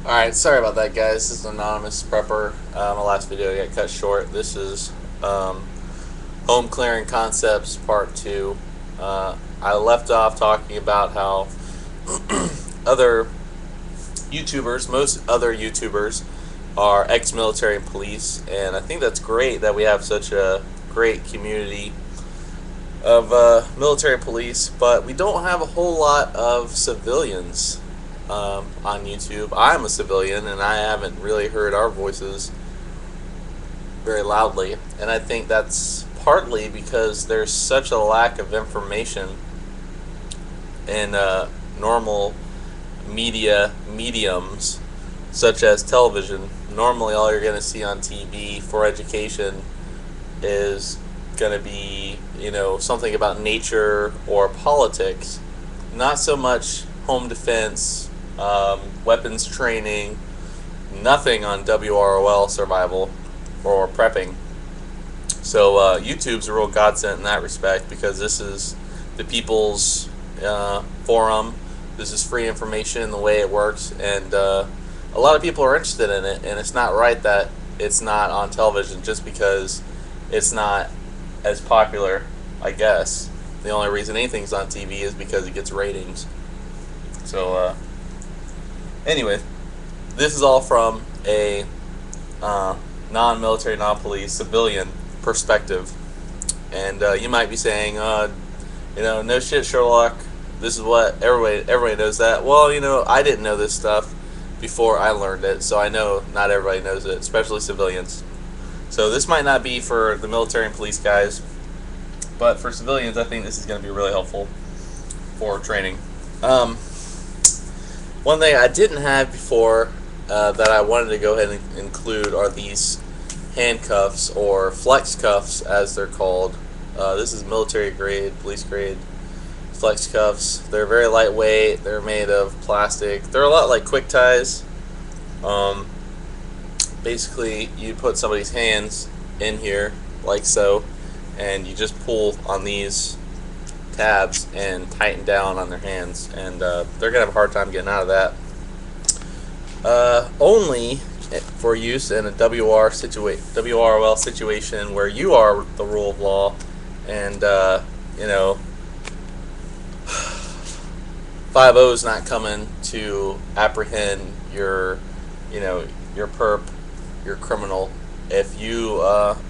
Alright, sorry about that, guys. This is Anonymous Prepper. My last video got cut short. This is Home Clearing Concepts Part 2. I left off talking about how other YouTubers, most other YouTubers, are ex-military and police, and I think that's great that we have such a great community of military and police, but we don't have a whole lot of civilians on YouTube. I'm a civilian, and I haven't really heard our voices very loudly, and I think that's partly because there's such a lack of information in normal media mediums such as television. Normally all you're going to see on TV for education is going to be, something about nature or politics, not so much home defense, weapons training, nothing on WROL survival or prepping. So YouTube's a real godsend in that respect, because this is the people's forum. This is free information, the way it works, and a lot of people are interested in it, and it's not right that it's not on television just because it's not as popular, I guess. The only reason anything's on TV is because it gets ratings. So anyway, this is all from a non-military, non-police, civilian perspective. And you might be saying, no shit, Sherlock. This is what everybody knows that. Well, I didn't know this stuff before I learned it, so I know not everybody knows it, especially civilians. So this might not be for the military and police guys, but for civilians, I think this is going to be really helpful for training. One thing I didn't have before that I wanted to go ahead and include are these handcuffs, or flex cuffs as they're called. This is military grade, police grade flex cuffs. They're very lightweight. They're made of plastic. They're a lot like quick ties. Basically, you put somebody's hands in here like so, and you just pull on these tabs and tighten down on their hands, and they're gonna have a hard time getting out of that. Only for use in a WROL situation where you are the rule of law, and 5-0's not coming to apprehend your perp, your criminal. If you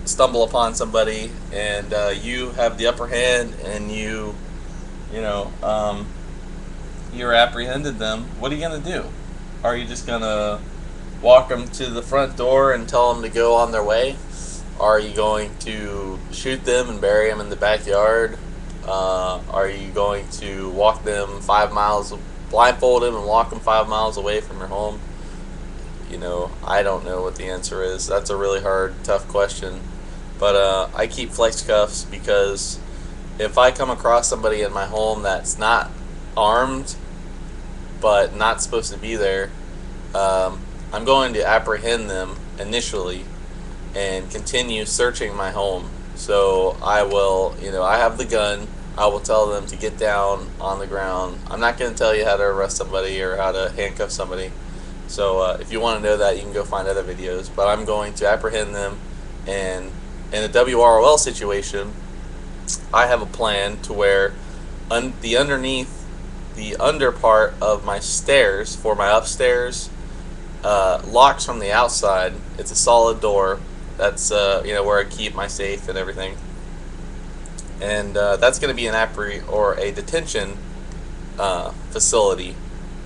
stumble upon somebody and you have the upper hand, and you're apprehended them, what are you gonna do? Are you just gonna walk them to the front door and tell them to go on their way? Are you going to shoot them and bury them in the backyard? Are you going to walk them 5 miles, blindfold them and walk them 5 miles away from your home? I don't know what the answer is. That's a really hard, tough question. But I keep flex cuffs because if I come across somebody in my home that's not armed but not supposed to be there, I'm going to apprehend them initially and continue searching my home. So I will, I have the gun. I will tell them to get down on the ground. I'm not going to tell you how to arrest somebody or how to handcuff somebody. So if you want to know that, you can go find other videos. But I'm going to apprehend them, and in a WROL situation, I have a plan to where the under part of my stairs for my upstairs locks from the outside. It's a solid door. That's where I keep my safe and everything. And that's going to be an a detention facility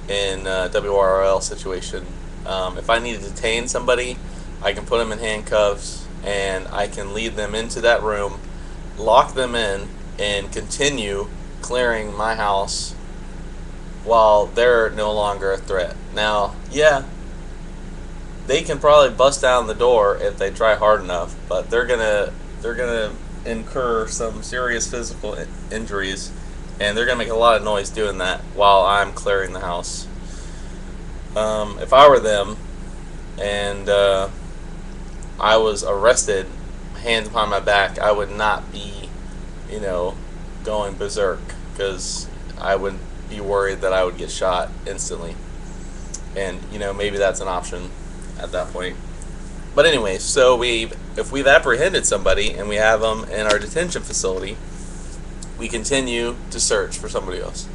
in a WRL situation. If I need to detain somebody, I can put them in handcuffs, and I can lead them into that room, lock them in, and continue clearing my house while they're no longer a threat. Now, yeah, they can probably bust down the door if they try hard enough, but they're gonna incur some serious physical injuries, and they're gonna make a lot of noise doing that while I'm clearing the house. If I were them and I was arrested, hands behind my back, I would not be, going berserk, because I would be worried that I would get shot instantly. and maybe that's an option at that point. But anyway, so if we've apprehended somebody and we have them in our detention facility, we continue to search for somebody else.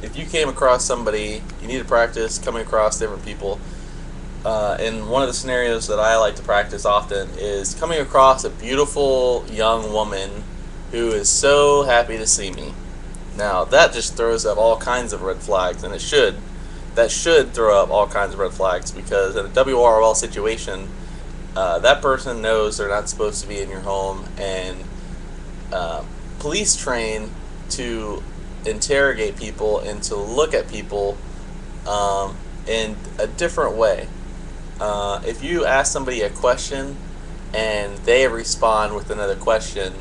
If you came across somebody, you need to practice coming across different people. And one of the scenarios that I like to practice often is coming across a beautiful young woman who is so happy to see me. Now, that just throws up all kinds of red flags, and that should throw up all kinds of red flags, because in a WROL situation, that person knows they're not supposed to be in your home, and police train to interrogate people and to look at people in a different way. If you ask somebody a question and they respond with another question,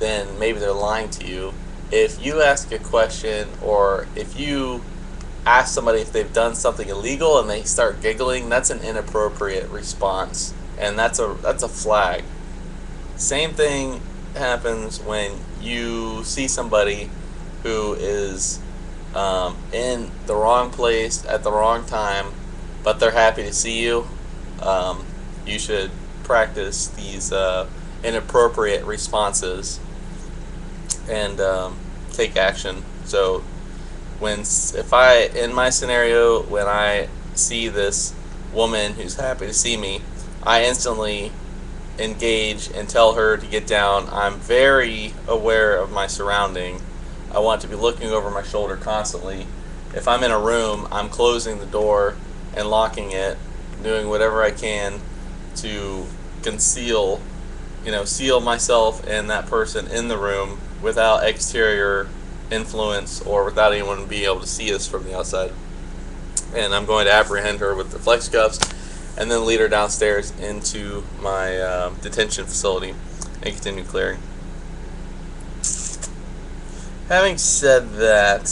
then maybe they're lying to you. If you ask a question, or if you ask somebody if they've done something illegal and they start giggling, that's an inappropriate response, and that's a flag. Same thing happens when you see somebody who is in the wrong place at the wrong time, but they're happy to see you. You should practice these inappropriate responses and take action. So in my scenario, when I see this woman who's happy to see me, I instantly engage and tell her to get down. I'm very aware of my surrounding. I want to be looking over my shoulder constantly. If I'm in a room, I'm closing the door and locking it, doing whatever I can to conceal, seal myself and that person in the room without exterior influence, or without anyone being able to see us from the outside. And I'm going to apprehend her with the flex cuffs and then lead her downstairs into my detention facility and continue clearing. Having said that,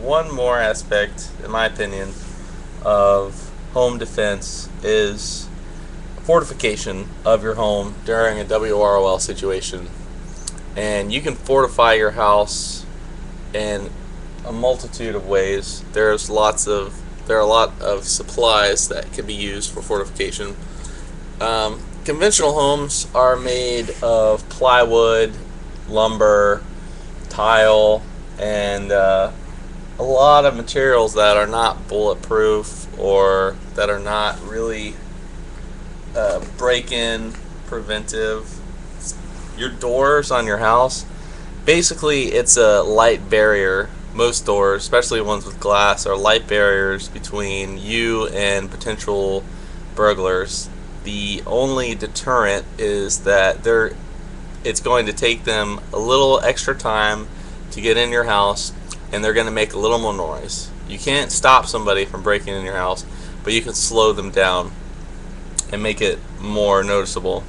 one more aspect, in my opinion, of home defense is fortification of your home during a WROL situation. And you can fortify your house in a multitude of ways. There are a lot of supplies that can be used for fortification. Conventional homes are made of plywood, lumber, tile, and a lot of materials that are not bulletproof, or that are not really break-in preventive. Your doors on your house, basically it's a light barrier. Most doors, especially ones with glass, are light barriers between you and potential burglars. The only deterrent is that it's going to take them a little extra time to get in your house, and they're going to make a little more noise. You can't stop somebody from breaking in your house, but you can slow them down and make it more noticeable.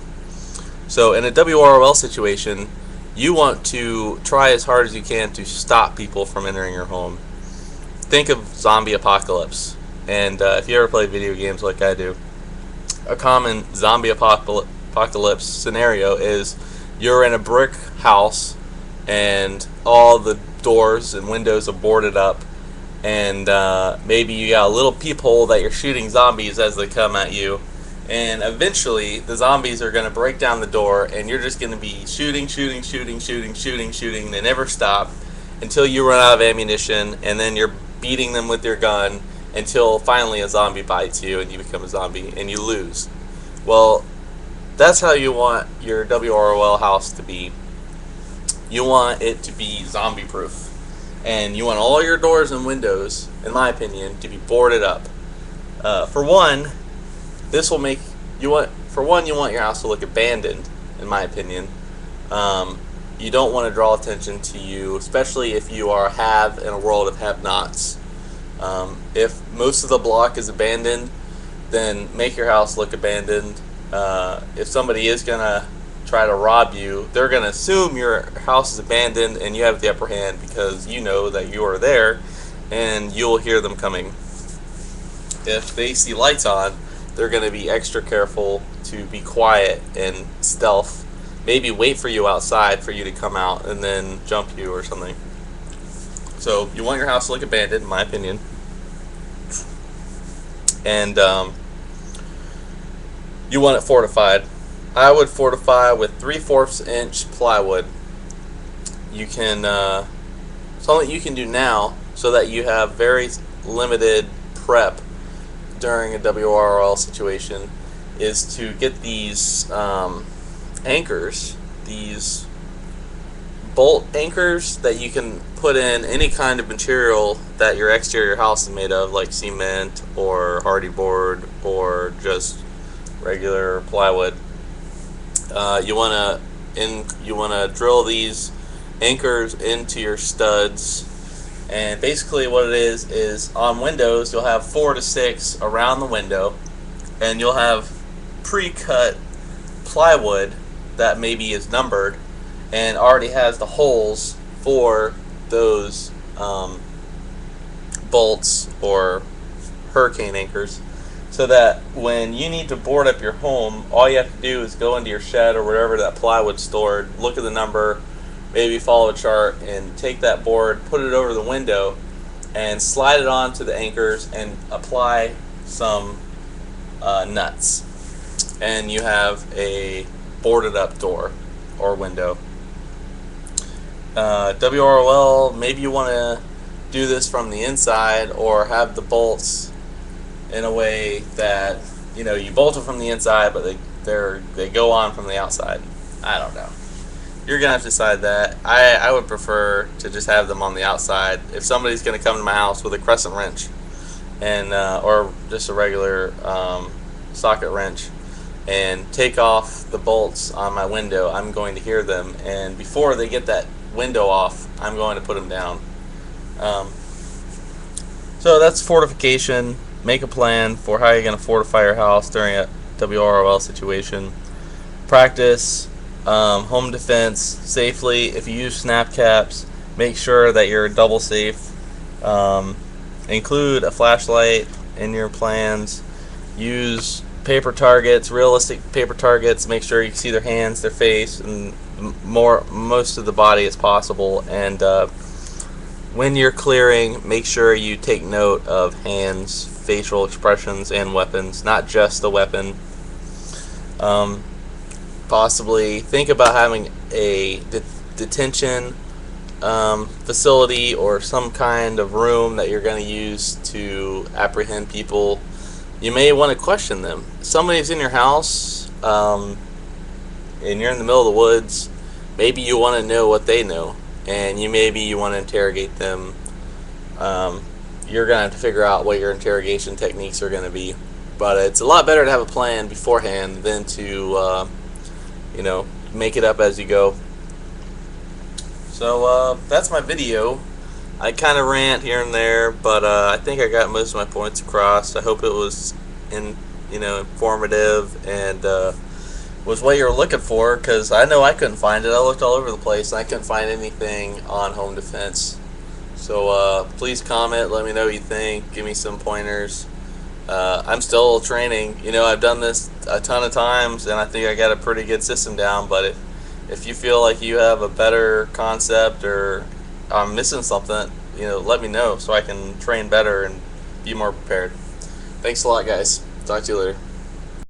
So in a WROL situation, you want to try as hard as you can to stop people from entering your home. Think of zombie apocalypse. And if you ever play video games like I do, a common zombie apocalypse scenario is you're in a brick house and all the doors and windows are boarded up, and maybe you got a little peephole that you're shooting zombies as they come at you. And eventually, the zombies are going to break down the door, and you're just going to be shooting. They never stop until you run out of ammunition, and then you're beating them with your gun until finally a zombie bites you, and you become a zombie, and you lose. Well, that's how you want your WROL house to be. You want it to be zombie-proof, and you want all your doors and windows, in my opinion, to be boarded up. For one, you want your house to look abandoned, in my opinion. You don't want to draw attention to you, especially if you are have in a world of have-nots. If most of the block is abandoned, then make your house look abandoned. If somebody is going to try to rob you, they're going to assume your house is abandoned and you have the upper hand because you know that you are there and you'll hear them coming. If they see lights on, they're going to be extra careful to be quiet and stealth. Maybe wait for you outside for you to come out and then jump you or something. So you want your house to look abandoned, in my opinion. and you want it fortified. I would fortify with 3/4 inch plywood. You can something you can do now so that you have very limited prep during a WROL situation is to get these anchors, these bolt anchors that you can put in any kind of material that your exterior house is made of, like cement or hardy board or just regular plywood. You want to drill these anchors into your studs, and basically what it is on windows you'll have 4 to 6 around the window, and you'll have pre-cut plywood that maybe is numbered and already has the holes for those bolts or hurricane anchors, so that when you need to board up your home, all you have to do is go into your shed or wherever that plywood's stored, look at the number, maybe follow a chart, and take that board, put it over the window, and slide it onto the anchors and apply some nuts, and you have a boarded up door or window. WROL, maybe you want to do this from the inside, or have the bolts in a way that you bolt them from the inside, but they go on from the outside. I don't know. You're gonna have to decide that. I would prefer to just have them on the outside. If somebody's gonna come to my house with a crescent wrench and or just a regular socket wrench and take off the bolts on my window, I'm going to hear them, and before they get that window off, I'm going to put them down. So that's fortification. Make a plan for how you're going to fortify your house during a WROL situation. Practice home defense safely. If you use snap caps, make sure that you're double safe. Include a flashlight in your plans. Use paper targets, realistic paper targets. Make sure you can see their hands, their face, and most of the body as possible. And when you're clearing, make sure you take note of hands, facial expressions, and weapons, not just the weapon. Possibly think about having a detention facility or some kind of room that you're going to use to apprehend people. You may want to question them. Somebody's in your house and you're in the middle of the woods. Maybe you want to know what they know, and maybe you want to interrogate them. You're going to have to figure out what your interrogation techniques are going to be. But it's a lot better to have a plan beforehand than to make it up as you go. So that's my video. I kind of rant here and there, but I think I got most of my points across. I hope it was informative and was what you were looking for, because I know I couldn't find it. I looked all over the place and I couldn't find anything on home defense. So please comment, let me know what you think, give me some pointers. I'm still training. I've done this a ton of times and I think I got a pretty good system down, but if you feel like you have a better concept or I'm missing something, let me know so I can train better and be more prepared. Thanks a lot, guys. Talk to you later.